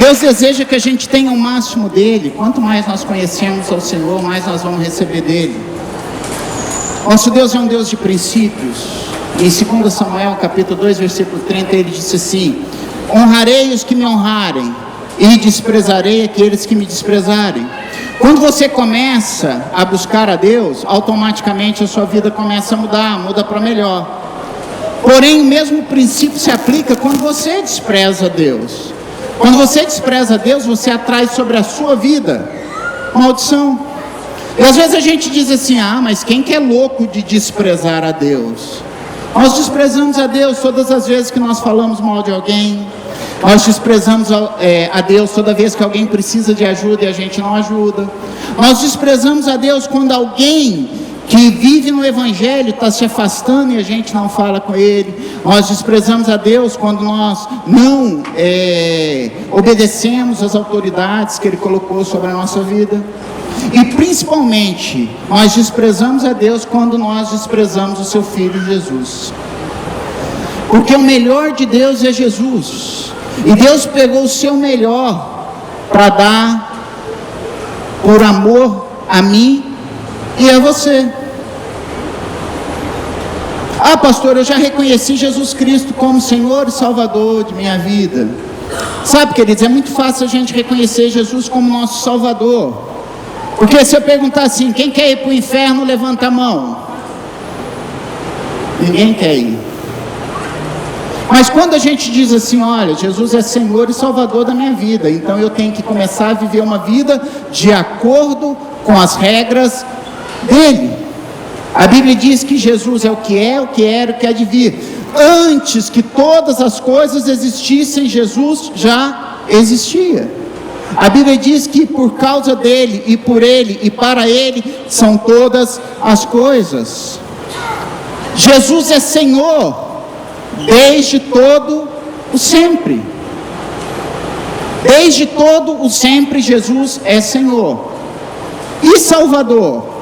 Deus deseja que a gente tenha o máximo dele. Quanto mais nós conhecemos ao Senhor, mais nós vamos receber dele. Nosso Deus é um Deus de princípios. Em 2 Samuel, capítulo 2, versículo 30, ele disse assim: honrarei os que me honrarem, e desprezarei aqueles que me desprezarem. Quando você começa a buscar a Deus, automaticamente a sua vida começa a mudar, muda para melhor. Porém, o mesmo princípio se aplica quando você despreza Deus. Quando você despreza Deus, você atrai sobre a sua vida maldição. E às vezes a gente diz assim: ah, mas quem que é louco de desprezar a Deus? Nós desprezamos a Deus todas as vezes que nós falamos mal de alguém. Nós desprezamos a Deus toda vez que alguém precisa de ajuda e a gente não ajuda. Nós desprezamos a Deus quando alguém que vive no Evangelho está se afastando e a gente não fala com ele. Nós desprezamos a Deus quando nós não obedecemos às autoridades que ele colocou sobre a nossa vida. E principalmente, nós desprezamos a Deus quando nós desprezamos o seu Filho Jesus. Porque o melhor de Deus é Jesus. E Deus pegou o seu melhor para dar por amor a mim e a você. Ah, pastor, eu já reconheci Jesus Cristo como Senhor e Salvador de minha vida. Sabe, queridos, é muito fácil a gente reconhecer Jesus como nosso Salvador. Porque se eu perguntar assim: quem quer ir para o inferno, levanta a mão. Ninguém quer ir. Mas quando a gente diz assim: olha, Jesus é Senhor e Salvador da minha vida, então eu tenho que começar a viver uma vida de acordo com as regras dele. A Bíblia diz que Jesus é o que é, o que era, o que há de vir. Antes que todas as coisas existissem, Jesus já existia. A Bíblia diz que por causa dele, e por ele, e para ele, são todas as coisas. Jesus é Senhor desde todo o sempre. Desde todo o sempre, Jesus é Senhor. E Salvador?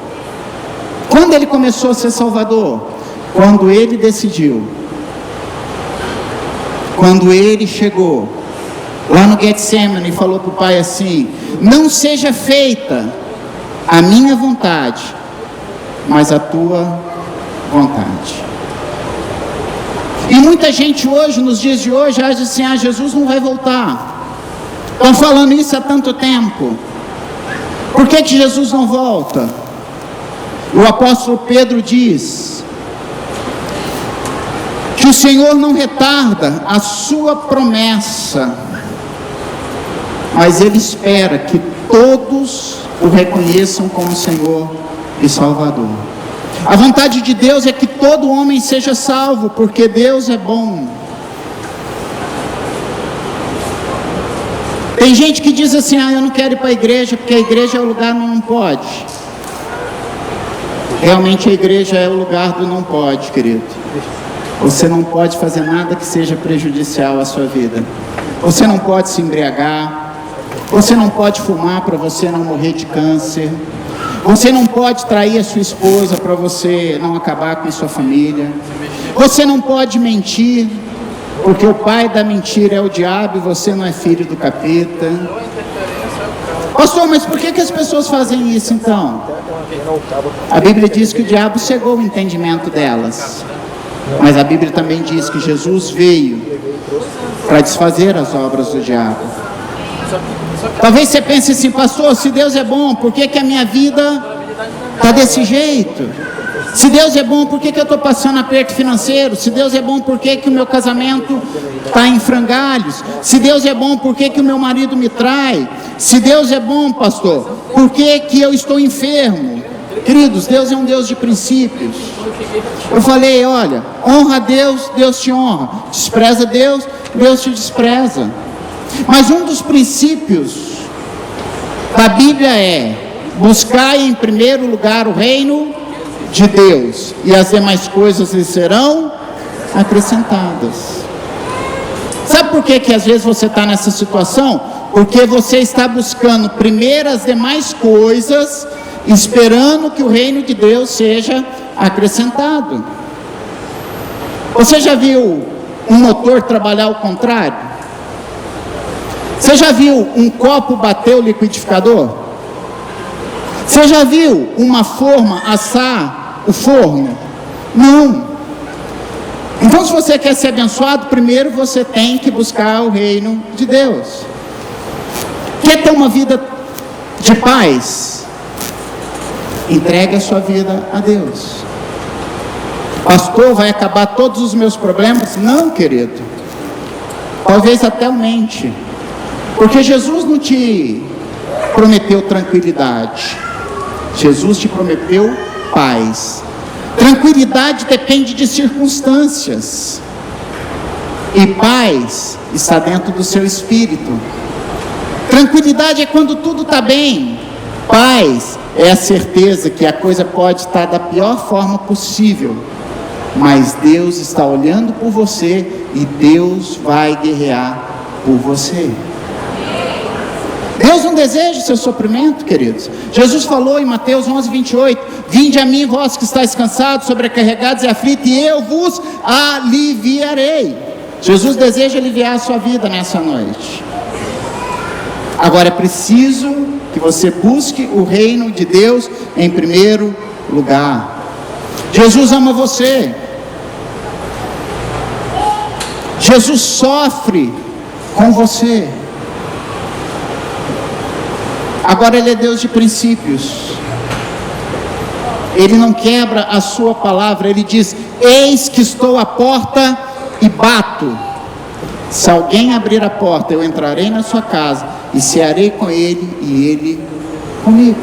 Quando ele começou a ser Salvador? Quando ele decidiu. Quando ele chegou lá no Getsemane e falou para o Pai assim: não seja feita a minha vontade, mas a tua vontade. E muita gente hoje, nos dias de hoje, acha assim: ah, Jesus não vai voltar. Estão falando isso há tanto tempo. Por que Jesus não volta? O apóstolo Pedro diz que o Senhor não retarda a sua promessa, mas Ele espera que todos o reconheçam como Senhor e Salvador. A vontade de Deus é que todo homem seja salvo, porque Deus é bom. Tem gente que diz assim: ah, eu não quero ir para a igreja, porque a igreja é o lugar do não pode. Realmente a igreja é o lugar do não pode, querido. Você não pode fazer nada que seja prejudicial à sua vida. Você não pode se embriagar. Você não pode fumar para você não morrer de câncer. Você não pode trair a sua esposa para você não acabar com a sua família. Você não pode mentir, porque o pai da mentira é o diabo e você não é filho do capeta. Pastor, mas por que as pessoas fazem isso então? A Bíblia diz que o diabo cegou o entendimento delas. Mas a Bíblia também diz que Jesus veio para desfazer as obras do diabo. Talvez você pense assim: pastor, se Deus é bom, por que a minha vida está desse jeito? Se Deus é bom, por que eu estou passando aperto financeiro? Se Deus é bom, por que o meu casamento está em frangalhos? Se Deus é bom, por que o meu marido me trai? Se Deus é bom, pastor, por que eu estou enfermo? Queridos, Deus é um Deus de princípios. Eu falei: olha, honra a Deus, Deus te honra. Despreza Deus, Deus te despreza. Mas um dos princípios da Bíblia é: buscai em primeiro lugar o reino de Deus, e as demais coisas lhe serão acrescentadas. Sabe por que às vezes você está nessa situação? Porque você está buscando primeiro as demais coisas, esperando que o reino de Deus seja acrescentado. Você já viu um motor trabalhar ao contrário? Você já viu um copo bater o liquidificador? Você já viu uma forma assar o forno? Não. Então, se você quer ser abençoado, primeiro você tem que buscar o reino de Deus. Quer ter uma vida de paz? Entregue a sua vida a Deus. Pastor, vai acabar todos os meus problemas? Não, querido. Talvez até aumente. Porque Jesus não te prometeu tranquilidade. Jesus te prometeu paz. Tranquilidade depende de circunstâncias. E paz está dentro do seu espírito. Tranquilidade é quando tudo está bem. Paz é a certeza que a coisa pode estar da pior forma possível, mas Deus está olhando por você e Deus vai guerrear por você. Deus não deseja o seu sofrimento, queridos. Jesus falou em Mateus 11:28: vinde a mim, vós que estáis cansados, sobrecarregados e aflitos, e eu vos aliviarei. Jesus deseja aliviar a sua vida nessa noite. Agora é preciso que você busque o reino de Deus em primeiro lugar. Jesus ama você. Jesus sofre com você. Agora Ele é Deus de princípios. Ele não quebra a sua palavra. Ele diz: eis que estou à porta e bato. Se alguém abrir a porta, eu entrarei na sua casa e cearei com ele e ele comigo.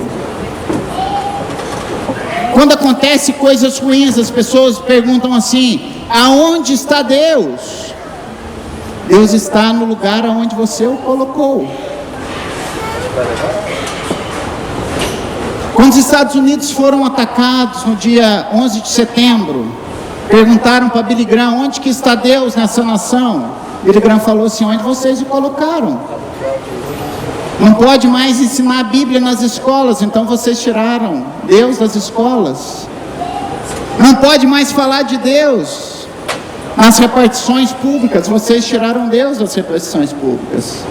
Quando acontecem coisas ruins, as pessoas perguntam assim: aonde está Deus? Deus está no lugar aonde você o colocou. Quando os Estados Unidos foram atacados no dia 11 de setembro, perguntaram para Billy Graham: onde que está Deus nessa nação? Billy Graham falou assim: onde vocês o colocaram. Não pode mais ensinar a Bíblia nas escolas, então vocês tiraram Deus das escolas. Não pode mais falar de Deus nas repartições públicas, vocês tiraram Deus das repartições públicas.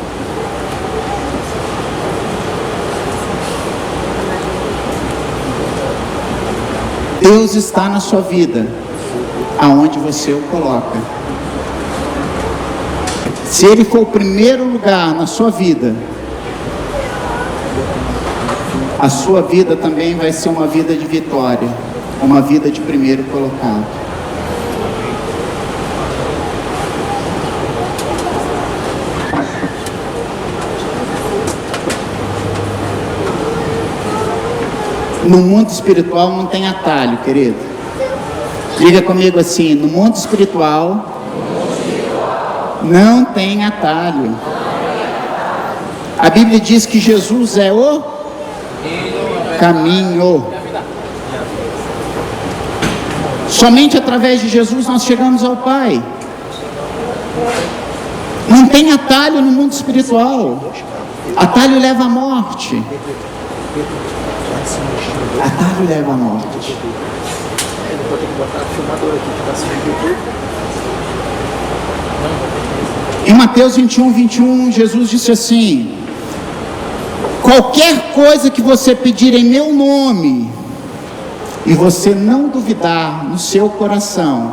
Deus está na sua vida, aonde você o coloca. Se Ele for o primeiro lugar na sua vida, a sua vida também vai ser uma vida de vitória, uma vida de primeiro colocado. No mundo espiritual não tem atalho, querido. Diga comigo assim: no mundo espiritual não tem atalho. A Bíblia diz que Jesus é o caminho. Somente através de Jesus nós chegamos ao Pai. Não tem atalho no mundo espiritual. Atalho leva à morte. Atalho leva à morte. Em Mateus 21:21, Jesus disse assim: qualquer coisa que você pedir em meu nome, e você não duvidar no seu coração,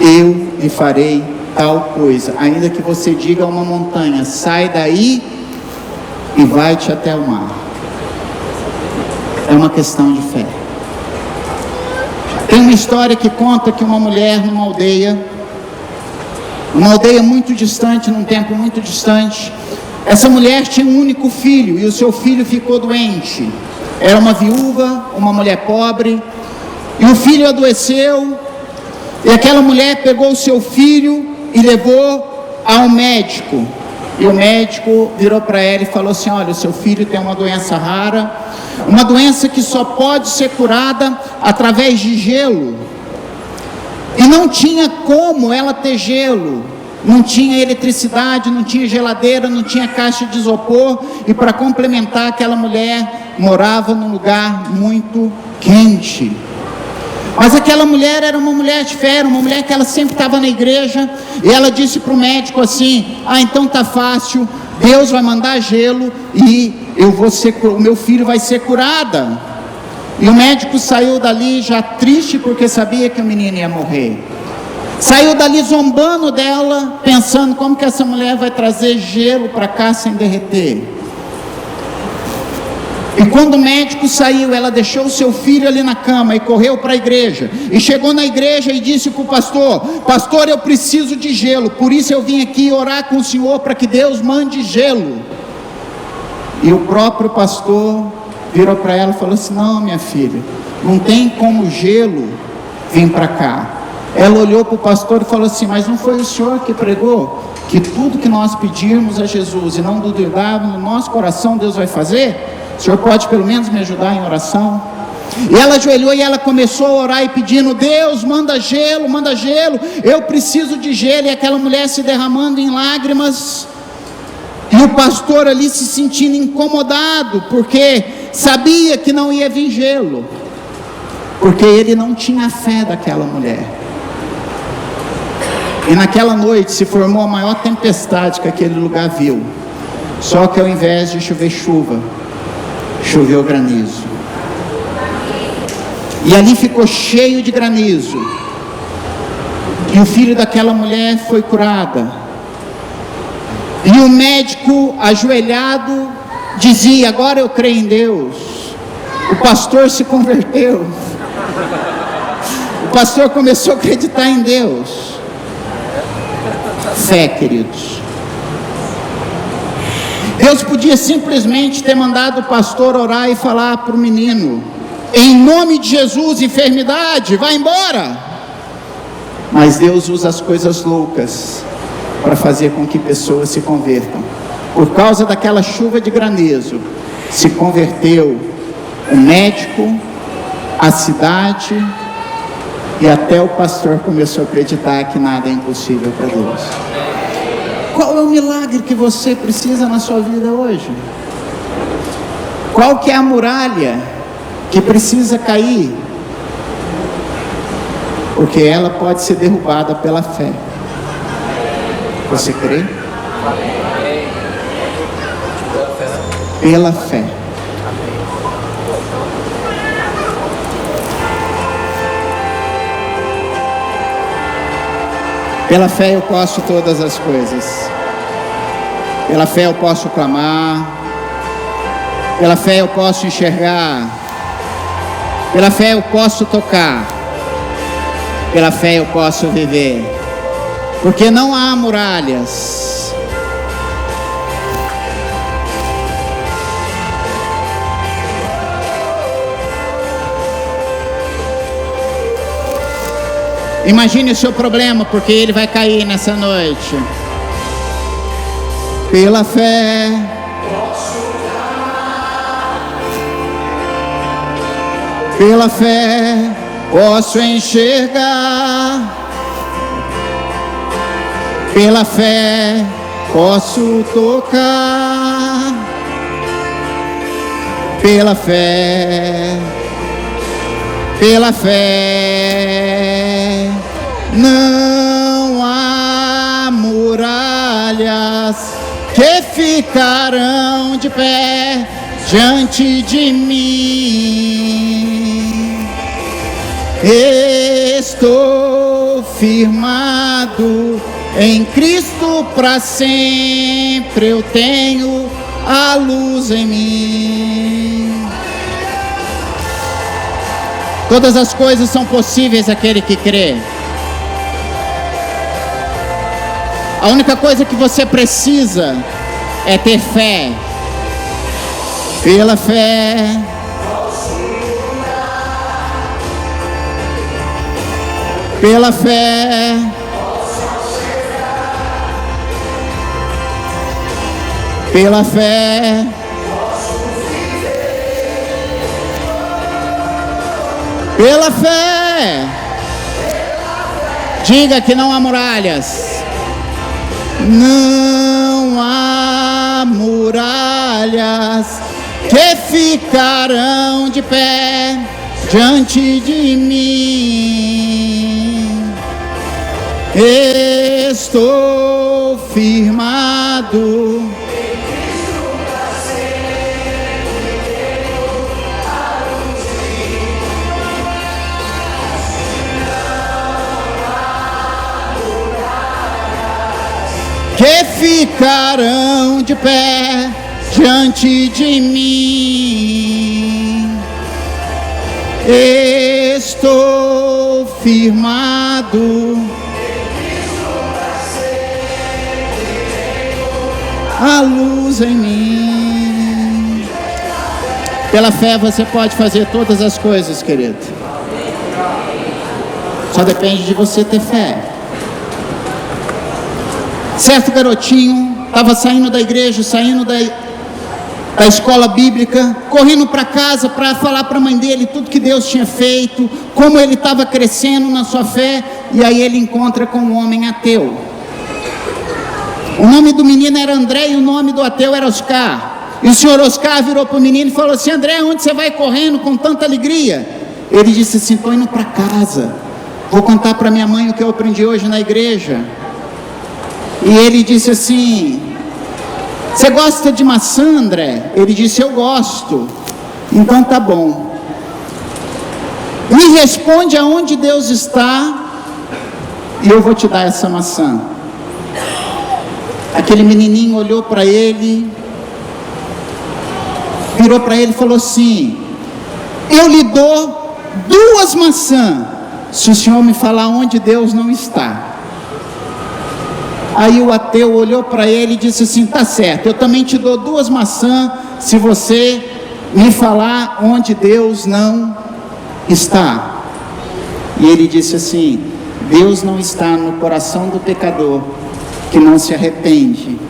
eu lhe farei tal coisa. Ainda que você diga a uma montanha: sai daí e vai-te até o mar. É uma questão de fé. Tem uma história que conta que uma mulher numa aldeia muito distante, num tempo muito distante, essa mulher tinha um único filho e o seu filho ficou doente. Era uma viúva, uma mulher pobre, e o filho adoeceu, e aquela mulher pegou o seu filho e levou ao médico. E o médico virou para ela e falou assim: olha, o seu filho tem uma doença rara, uma doença que só pode ser curada através de gelo. E não tinha como ela ter gelo, não tinha eletricidade, não tinha geladeira, não tinha caixa de isopor, e para complementar, aquela mulher morava num lugar muito quente. Mas aquela mulher era uma mulher de fé, era uma mulher que ela sempre estava na igreja, e ela disse para o médico assim: então tá fácil, Deus vai mandar gelo e o meu filho vai ser curada. E o médico saiu dali já triste, porque sabia que o menino ia morrer. Saiu dali zombando dela, pensando como que essa mulher vai trazer gelo para cá sem derreter. E quando o médico saiu, ela deixou o seu filho ali na cama e correu para a igreja. E chegou na igreja e disse para o pastor: pastor, eu preciso de gelo, por isso eu vim aqui orar com o senhor para que Deus mande gelo. E o próprio pastor virou para ela e falou assim: não, minha filha, não tem como gelo vir para cá. Ela olhou para o pastor e falou assim: mas não foi o senhor que pregou que tudo que nós pedirmos a Jesus e não duvidarmos no nosso coração, Deus vai fazer? O senhor pode pelo menos me ajudar em oração? E ela ajoelhou e ela começou a orar e pedindo: Deus, manda gelo, eu preciso de gelo. E aquela mulher se derramando em lágrimas, e o pastor ali se sentindo incomodado, porque sabia que não ia vir gelo, porque ele não tinha a fé daquela mulher. E naquela noite se formou a maior tempestade que aquele lugar viu. Só que ao invés de chover chuva, choveu granizo. E ali ficou cheio de granizo. E o filho daquela mulher foi curado. E o médico ajoelhado dizia: agora eu creio em Deus. O pastor se converteu. O pastor começou a acreditar em Deus. Fé, queridos. Deus podia simplesmente ter mandado o pastor orar e falar para o menino: em nome de Jesus, enfermidade, vai embora. Mas Deus usa as coisas loucas para fazer com que pessoas se convertam. Por causa daquela chuva de granizo, se converteu o médico, a cidade, e até o pastor começou a acreditar que nada é impossível para Deus. Qual é o milagre que você precisa na sua vida hoje? Qual que é a muralha que precisa cair? Porque ela pode ser derrubada pela fé. Você crê? Pela fé. Pela fé eu posso todas as coisas. Pela fé eu posso clamar. Pela fé eu posso enxergar. Pela fé eu posso tocar. Pela fé eu posso viver. Porque não há muralhas. Imagine o seu problema, porque ele vai cair nessa noite. Pela fé. Pela fé posso enxergar. Pela fé posso tocar. Pela fé. Pela fé não há muralhas que ficarão de pé diante de mim. Estou firmado em Cristo para sempre, eu tenho a luz em mim. Todas as coisas são possíveis àquele que crê. A única coisa que você precisa é ter fé. Pela fé. Pela fé. Pela fé. Pela fé. Diga que não há muralhas. Não há muralhas que ficarão de pé diante de mim. Estou firmado. Que ficarão de pé diante de mim. Estou firmado. A luz em mim. Pela fé você pode fazer todas as coisas, querido. Só depende de você ter fé. Certo garotinho estava saindo da igreja, saindo da escola bíblica, correndo para casa para falar para a mãe dele tudo que Deus tinha feito, como ele estava crescendo na sua fé, e aí ele encontra com um homem ateu. O nome do menino era André e o nome do ateu era Oscar. E o senhor Oscar virou para o menino e falou assim: André, onde você vai correndo com tanta alegria? Ele disse assim: estou indo para casa, vou contar para minha mãe o que eu aprendi hoje na igreja. E ele disse assim: você gosta de maçã, André? Ele disse: eu gosto. Então tá bom. Me responde aonde Deus está e eu vou te dar essa maçã. Aquele menininho olhou para ele, virou para ele e falou assim: eu lhe dou 2 maçãs se o senhor me falar onde Deus não está. Aí o ateu olhou para ele e disse assim: tá certo, eu também te dou 2 maçãs se você me falar onde Deus não está. E ele disse assim: Deus não está no coração do pecador que não se arrepende,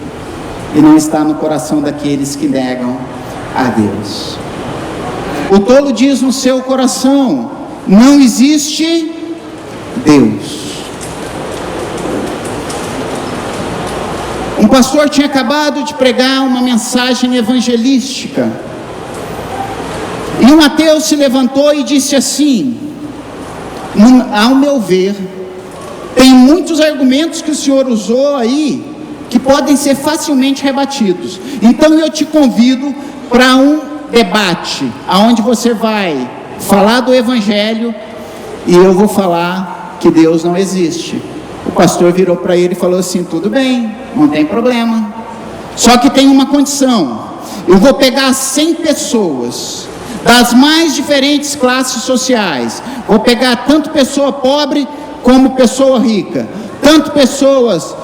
e não está no coração daqueles que negam a Deus. O tolo diz no seu coração: não existe Deus. Um pastor tinha acabado de pregar uma mensagem evangelística, e um ateu se levantou e disse assim: ao meu ver, tem muitos argumentos que o senhor usou aí que podem ser facilmente rebatidos. Então eu te convido para um debate, aonde você vai falar do evangelho e eu vou falar que Deus não existe. O pastor virou para ele e falou assim: tudo bem, não tem problema, só que tem uma condição. Eu vou pegar 100 pessoas das mais diferentes classes sociais, vou pegar tanto pessoa pobre como pessoa rica, tanto pessoas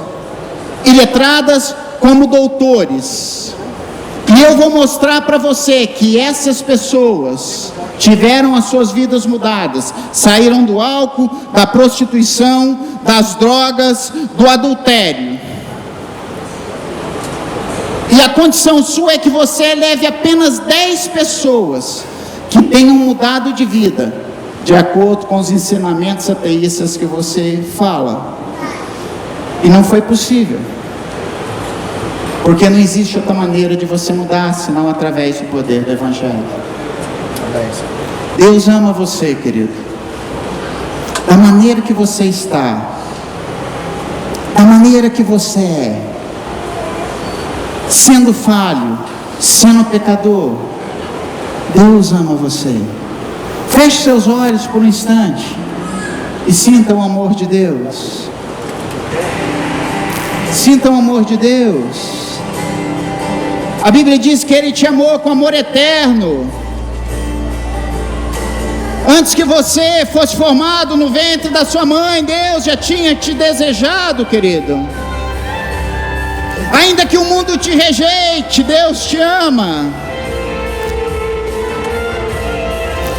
iletradas como doutores, e eu vou mostrar para você que essas pessoas tiveram as suas vidas mudadas, saíram do álcool, da prostituição, das drogas, do adultério. E a condição sua é que você leve apenas 10 pessoas que tenham mudado de vida, de acordo com os ensinamentos ateístas que você fala. E não foi possível, porque não existe outra maneira de você mudar senão através do poder do evangelho. Deus ama você, querido, da maneira que você está, da maneira que você é, sendo falho, sendo pecador. Deus ama você. Feche seus olhos por um instante e sinta o amor de Deus. Sinta o amor de Deus. A Bíblia diz que Ele te amou com amor eterno. Antes que você fosse formado no ventre da sua mãe, Deus já tinha te desejado, querido. Ainda que o mundo te rejeite, Deus te ama.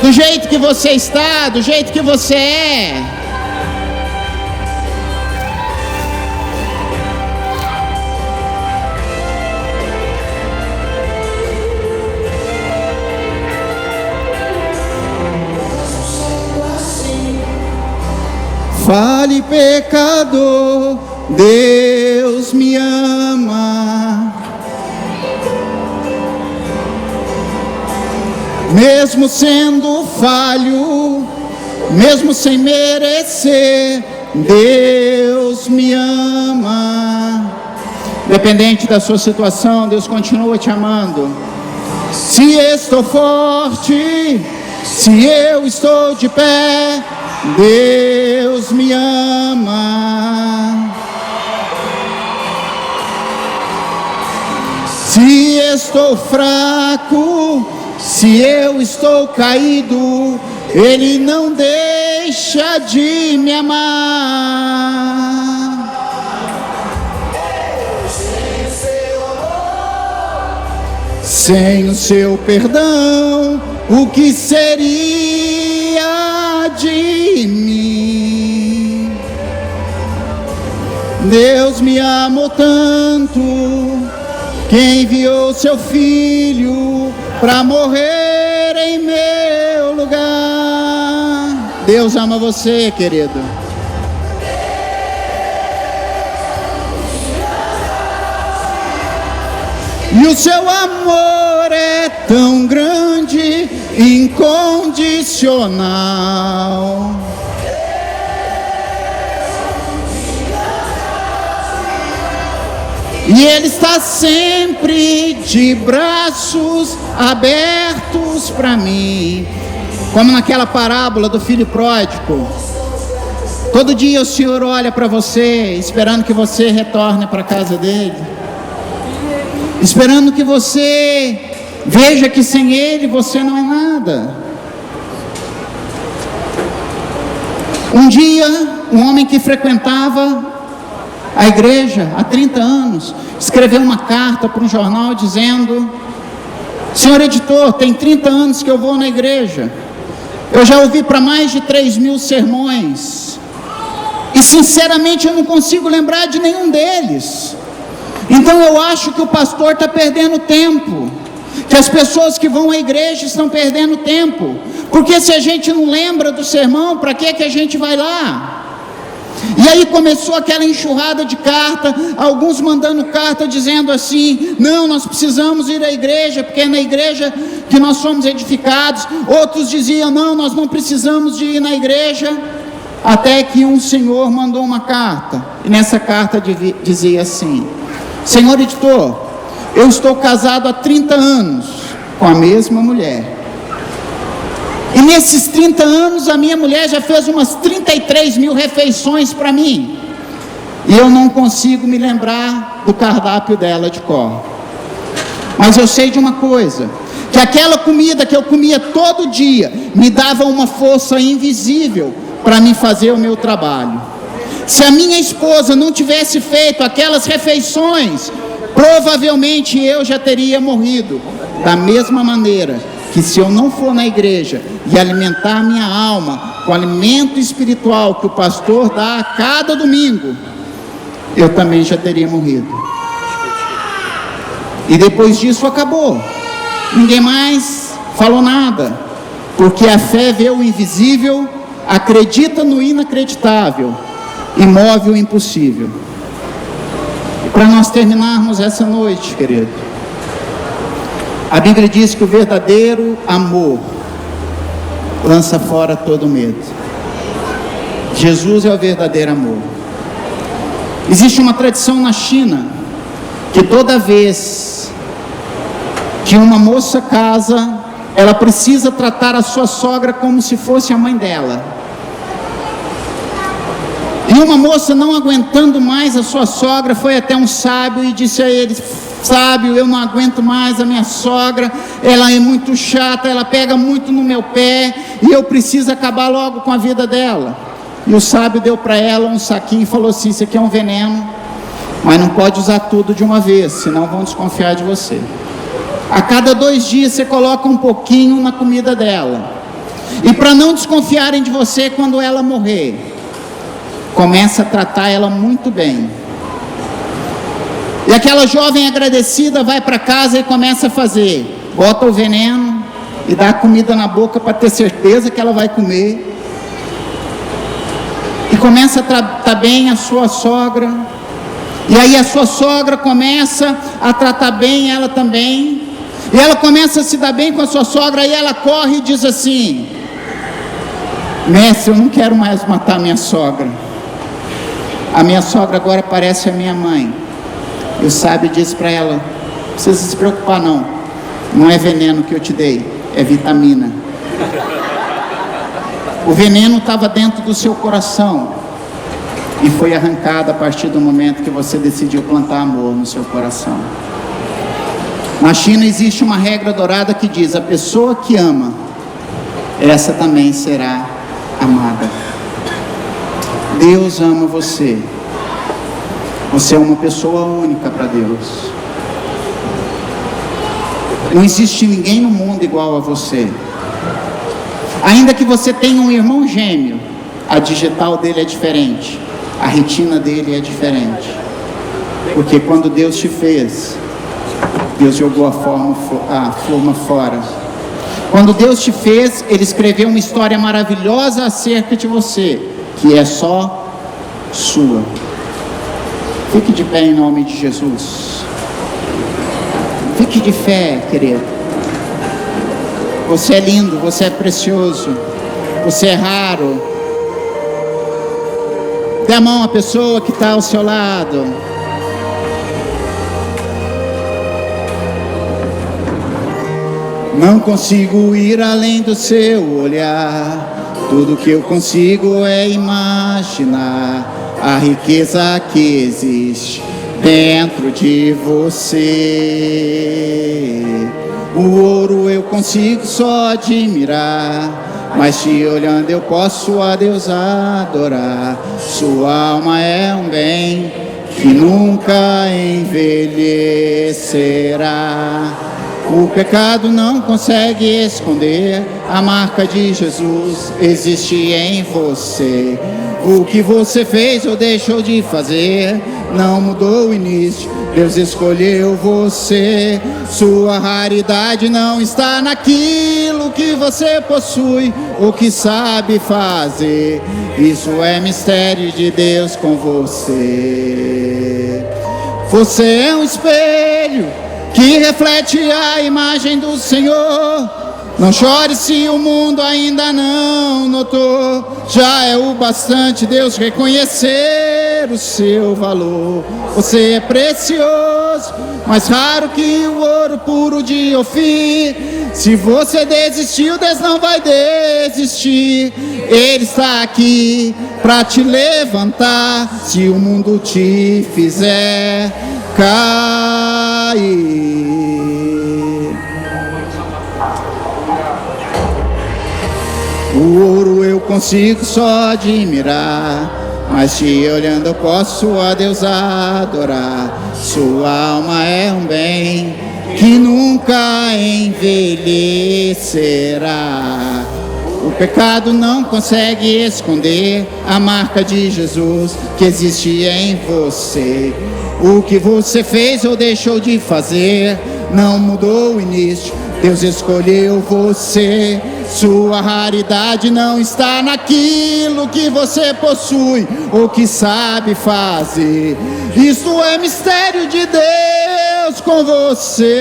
Do jeito que você está, do jeito que você é. Fale, pecador, Deus me ama. mesmo sendo falho, mesmo sem merecer, Deus me ama. Independente da sua situação, Deus continua te amando. Se estou forte, se eu estou de pé, Deus me ama. Se estou fraco, se eu estou caído, Ele não deixa de me amar. Sem o seu perdão, o que seria de mim? Deus me amou tanto, que enviou seu filho para morrer em meu lugar. Deus ama você, querido. E o seu amor é tão grande, incondicional. E Ele está sempre de braços abertos para mim. Como naquela parábola do filho pródigo. Todo dia o Senhor olha para você, esperando que você retorne para a casa dele. Esperando que você veja que sem Ele você não é nada. Um dia, um homem que frequentava a igreja há 30 anos, escreveu uma carta para um jornal dizendo: senhor editor, tem 30 anos que eu vou na igreja, eu já ouvi para mais de 3.000 sermões, e sinceramente eu não consigo lembrar de nenhum deles. Então eu acho que o pastor está perdendo tempo, que as pessoas que vão à igreja estão perdendo tempo, porque se a gente não lembra do sermão, para que a gente vai lá? E aí começou aquela enxurrada de carta, alguns mandando carta dizendo assim: não, nós precisamos ir à igreja, porque é na igreja que nós somos edificados. Outros diziam: não, nós não precisamos de ir na igreja. Até que um senhor mandou uma carta, e nessa carta dizia assim: senhor editor, eu estou casado há 30 anos com a mesma mulher. E nesses 30 anos a minha mulher já fez umas 33.000 refeições para mim. E eu não consigo me lembrar do cardápio dela de cor. Mas eu sei de uma coisa, que aquela comida que eu comia todo dia me dava uma força invisível para me fazer o meu trabalho. Se a minha esposa não tivesse feito aquelas refeições, provavelmente eu já teria morrido. Da mesma maneira que se eu não for na igreja e alimentar a minha alma com o alimento espiritual que o pastor dá a cada domingo, eu também já teria morrido. E depois disso acabou. Ninguém mais falou nada, porque a fé vê o invisível, acredita no inacreditável e move o impossível. E para nós terminarmos essa noite, querido, a Bíblia diz que o verdadeiro amor lança fora todo medo. Jesus é o verdadeiro amor. Existe uma tradição na China que toda vez que uma moça casa, ela precisa tratar a sua sogra como se fosse a mãe dela. E uma moça, não aguentando mais a sua sogra, foi até um sábio e disse a ele: sábio, eu não aguento mais a minha sogra, ela é muito chata, ela pega muito no meu pé, e eu preciso acabar logo com a vida dela. E o sábio deu para ela um saquinho e falou assim: isso aqui é um veneno, mas não pode usar tudo de uma vez, senão vão desconfiar de você. A cada 2 dias você coloca um pouquinho na comida dela, e para não desconfiarem de você quando ela morrer, começa a tratar ela muito bem. E aquela jovem agradecida vai para casa e começa a fazer: bota o veneno e dá a comida na boca para ter certeza que ela vai comer. E começa a tratar bem a sua sogra. E aí a sua sogra começa a tratar bem ela também. E ela começa a se dar bem com a sua sogra, e ela corre e diz assim: mestre, eu não quero mais matar minha sogra. A minha sogra agora parece a minha mãe. E o sábio disse para ela: não precisa se preocupar não. Não é veneno que eu te dei, é vitamina. O veneno estava dentro do seu coração e foi arrancado a partir do momento que você decidiu plantar amor no seu coração. Na China existe uma regra dourada que diz: a pessoa que ama, essa também será amada. Deus ama você. Você é uma pessoa única para Deus. Não existe ninguém no mundo igual a você. Ainda que você tenha um irmão gêmeo, a digital dele é diferente, a retina dele é diferente. Porque quando Deus te fez, Deus jogou a forma fora. Quando Deus te fez, Ele escreveu uma história maravilhosa acerca de você, que é só sua. Fique de pé em nome de Jesus. Fique de fé, querido. Você é lindo, você é precioso, você é raro. Dê a mão à pessoa que está ao seu lado. Não consigo ir além do seu olhar. Tudo que eu consigo é imaginar a riqueza que existe dentro de você. O ouro eu consigo só admirar, mas te olhando eu posso a Deus adorar. Sua alma é um bem que nunca envelhecerá. O pecado não consegue esconder, a marca de Jesus existe em você. O que você fez ou deixou de fazer não mudou o início, Deus escolheu você. Sua raridade não está naquilo que você possui ou que sabe fazer. Isso é mistério de Deus com você. Você é um espelho que reflete a imagem do Senhor. Não chore se o mundo ainda não notou. Já é o bastante Deus reconhecer o seu valor. Você é precioso, mais raro que o ouro puro de Ofir. Se você desistiu, Deus não vai desistir. Ele está aqui para te levantar. Se o mundo te fizer cair. O ouro eu consigo só admirar, mas te olhando eu posso a Deus adorar. Sua alma é um bem que nunca envelhecerá. O pecado não consegue esconder a marca de Jesus que existe em você. O que você fez ou deixou de fazer não mudou o início, Deus escolheu você. Sua raridade não está naquilo que você possui ou que sabe fazer. Isso é mistério de Deus com você,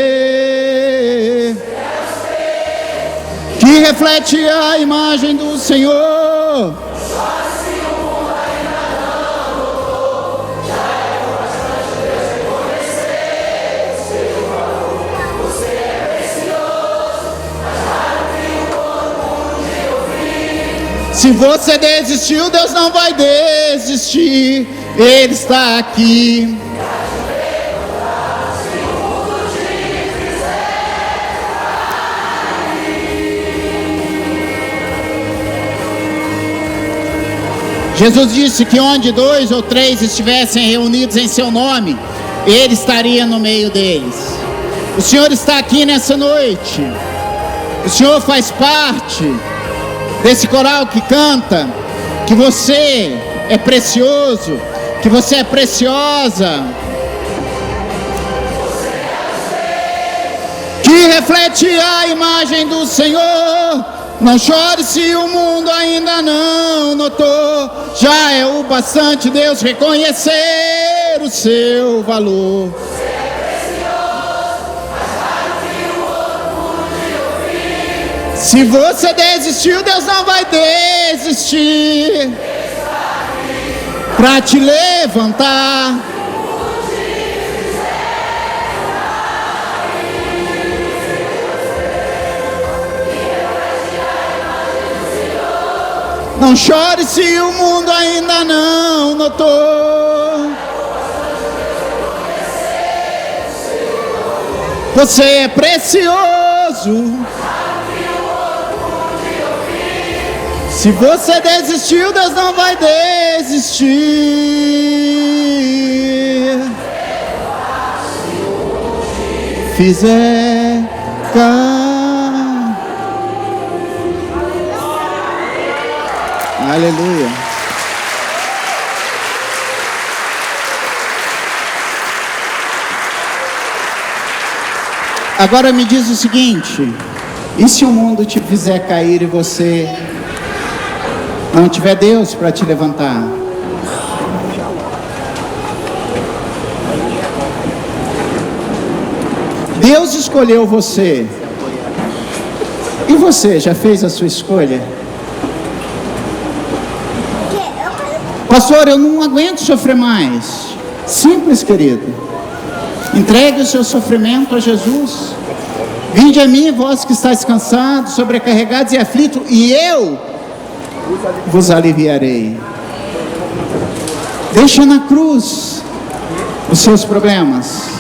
que reflete a imagem do Senhor. Se você desistiu, Deus não vai desistir. Ele está aqui. Jesus disse que onde 2 ou 3 estivessem reunidos em seu nome, Ele estaria no meio deles. O Senhor está aqui nessa noite. O Senhor faz parte desse coral que canta que você é precioso, que você é preciosa, que reflete a imagem do Senhor. Não chore se o mundo ainda não notou. Já é o bastante Deus reconhecer o seu valor. Você é precioso, mais raro que o ouro. Se você desistiu, Deus não vai desistir para te levantar. Não chore se o mundo ainda não notou. Você é precioso. Se você desistiu, Deus não vai desistir. Fizer Aleluia. Agora me diz o seguinte: e se o mundo te fizer cair e você não tiver Deus para te levantar? Deus escolheu você. E você já fez a sua escolha? Pastor, eu não aguento sofrer mais. Simples, querido. Entregue o seu sofrimento a Jesus. Vinde a mim, vós que estáis cansados, sobrecarregados e aflitos, e eu vos aliviarei. Deixa na cruz os seus problemas.